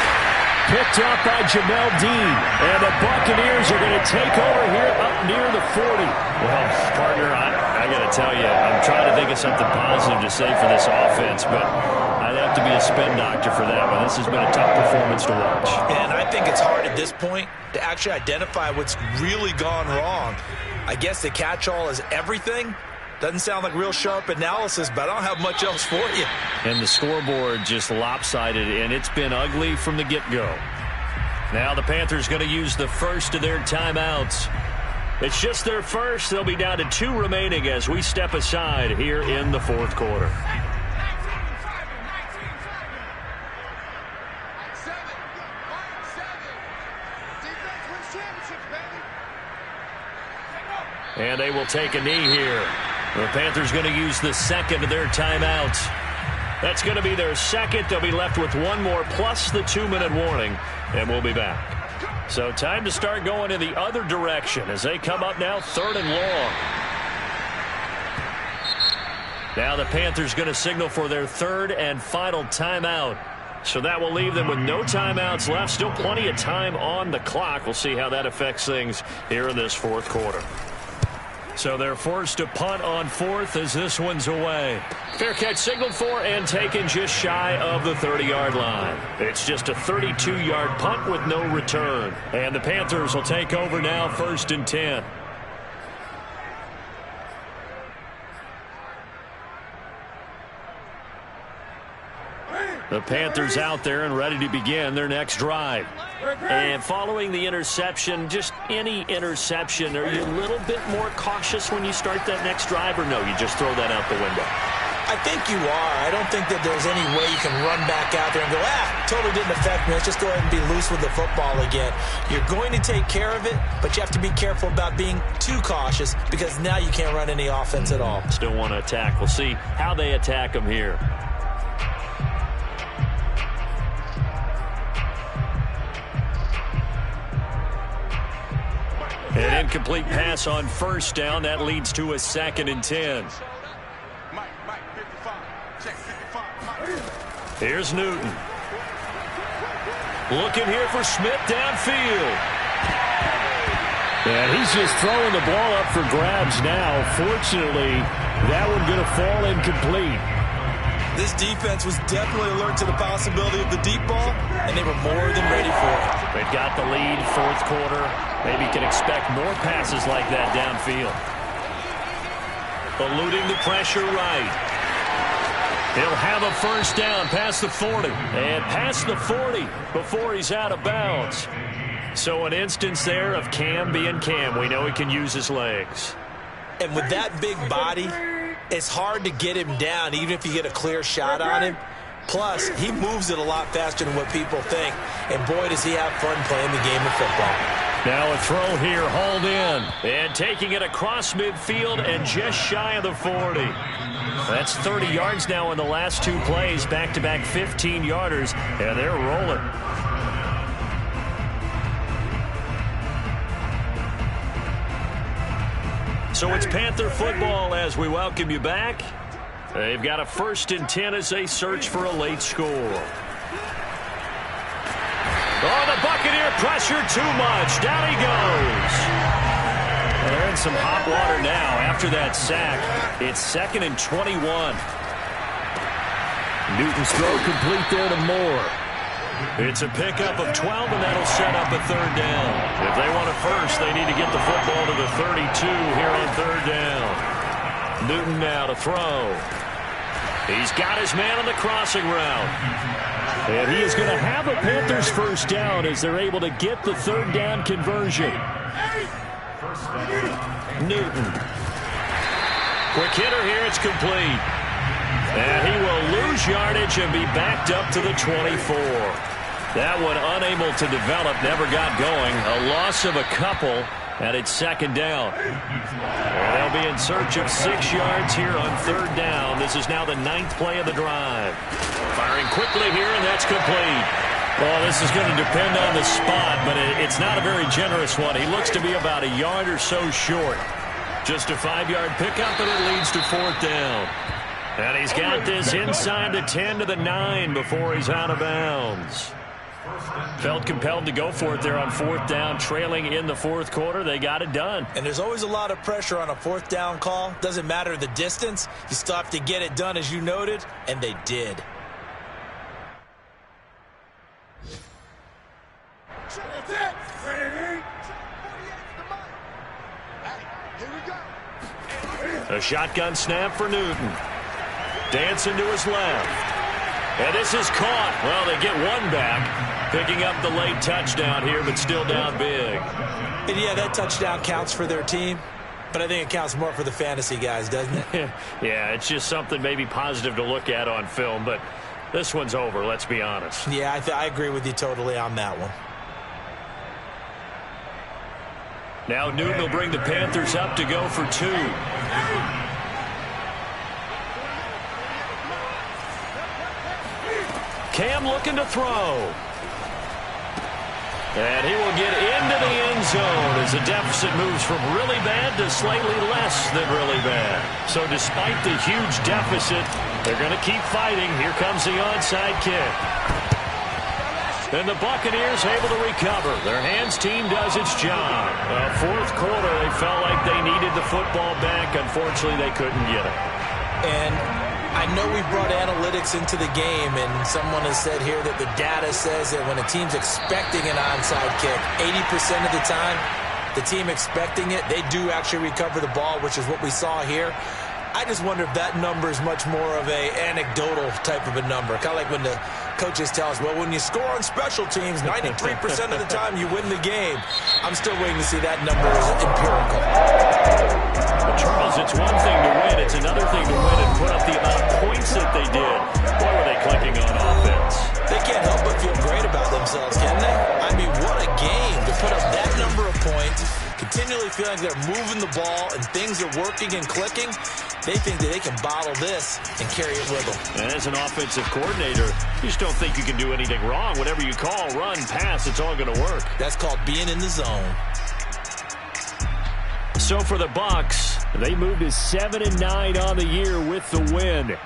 Picked up by Jamel Dean. And the Buccaneers are going to take over here up near the 40. Well, partner, I got to tell you, I'm trying to think of something positive to say for this offense, but I'd have to be a spin doctor for that one. This has been a tough performance to watch. And I think it's hard at this point to actually identify what's really gone wrong. I guess the catch-all is everything. Doesn't sound like real sharp analysis, but I don't have much else for you. And the scoreboard just lopsided, and it's been ugly from the get-go. Now the Panthers going to use the first of their timeouts. It's just their first. They'll be down to 2 remaining as we step aside here in the fourth quarter. And they will take a knee here. The Panthers going to use the second of their timeouts. That's going to be their second. They'll be left with 1 more plus the 2-minute warning, and we'll be back. So time to start going in the other direction as they come up now 3rd and long. Now the Panthers going to signal for their 3rd and final timeout. So that will leave them with no timeouts left. Still plenty of time on the clock. We'll see how that affects things here in this fourth quarter. So they're forced to punt on 4th as this one's away. Fair catch signaled for and taken just shy of the 30-yard line. It's just a 32-yard punt with no return. And the Panthers will take over now 1st and 10. The Panthers out there and ready to begin their next drive. And following the interception, just any interception, are you a little bit more cautious when you start that next drive, or no, you just throw that out the window? I think you are. I don't think that there's any way you can run back out there and go, totally didn't affect me. Let's just go ahead and be loose with the football again. You're going to take care of it, but you have to be careful about being too cautious because now you can't run any offense at all. Still want to attack. We'll see how they attack them here. An incomplete pass on 1st down. That leads to a 2nd and 10. Here's Newton. Looking here for Smith downfield. And he's just throwing the ball up for grabs now. Fortunately, that one going to fall incomplete. This defense was definitely alert to the possibility of the deep ball, and they were more than ready for it. They've got the lead, 4th quarter. Maybe can expect more passes like that downfield. Eluding the pressure right. He'll have a 1st down past the 40. And past the 40 before he's out of bounds. So an instance there of Cam being Cam. We know he can use his legs. And with that big body, it's hard to get him down, even if you get a clear shot on him. Plus, he moves it a lot faster than what people think. And boy, does he have fun playing the game of football. Now a throw here, hauled in. And taking it across midfield and just shy of the 40. That's 30 yards now in the last 2 plays. Back-to-back 15-yarders. And they're rolling. So it's Panther football as we welcome you back. They've got a 1st and 10 as they search for a late score. Oh, the Buccaneer pressure too much. Down he goes. Well, they're in some hot water now after that sack. It's 2nd and 21. Newton's throw complete there to Moore. It's a pickup of 12, and that'll set up a 3rd down. If they want a first, they need to get the football to the 32 here on 3rd down. Newton now to throw. He's got his man on the crossing route. And he is going to have a Panthers 1st down as they're able to get the 3rd down conversion. Newton. Quick hitter here, it's complete. And he will lose yardage and be backed up to the 24. That one unable to develop, never got going. A loss of a couple, and it's 2nd down. And they'll be in search of 6 yards here on 3rd down. This is now the 9th play of the drive. Firing quickly here, and that's complete. Well, this is going to depend on the spot, but it's not a very generous one. He looks to be about a yard or so short. Just a 5-yard pickup, and it leads to 4th down. And he's got this inside the 10 to the 9 before he's out of bounds. Felt compelled to go for it there on 4th down, trailing in the 4th quarter. They got it done. And there's always a lot of pressure on a 4th down call. Doesn't matter the distance. You still have to get it done, as you noted, and they did. A shotgun snap for Newton. Dancing to his left. And this is caught. Well, they get one back. Picking up the late touchdown here, but still down big. And yeah, that touchdown counts for their team. But I think it counts more for the fantasy guys, doesn't it? Yeah, it's just something maybe positive to look at on film. But this one's over, let's be honest. Yeah, I agree with you totally on that one. Now Newton will bring the Panthers up to go for 2. Cam looking to throw. And he will get into the end zone as the deficit moves from really bad to slightly less than really bad. So despite the huge deficit, they're going to keep fighting. Here comes the onside kick. And the Buccaneers able to recover. Their hands team does its job. 4th quarter, they felt like they needed the football back. Unfortunately, they couldn't get it. And I know we brought analytics into the game, and someone has said here that the data says that when a team's expecting an onside kick, 80% of the time, the team expecting it, they do actually recover the ball, which is what we saw here. I just wonder if that number is much more of a anecdotal type of a number. Kind of like when the coaches tell us, well, when you score on special teams, 93% of the time you win the game. I'm still waiting to see that number as empirical. But Charles, it's one thing to win. It's another thing to win and put up the amount of points that they did. Boy, were they clicking on offense. They can't help but feel great about themselves, can they? I mean, what a game to put up that number of points, continually feeling like they're moving the ball and things are working and clicking. They think that they can bottle this and carry it with them. And as an offensive coordinator, you just don't think you can do anything wrong. Whatever you call, run, pass, it's all going to work. That's called being in the zone. So for the Bucs, they moved to 7-9 on the year with the win.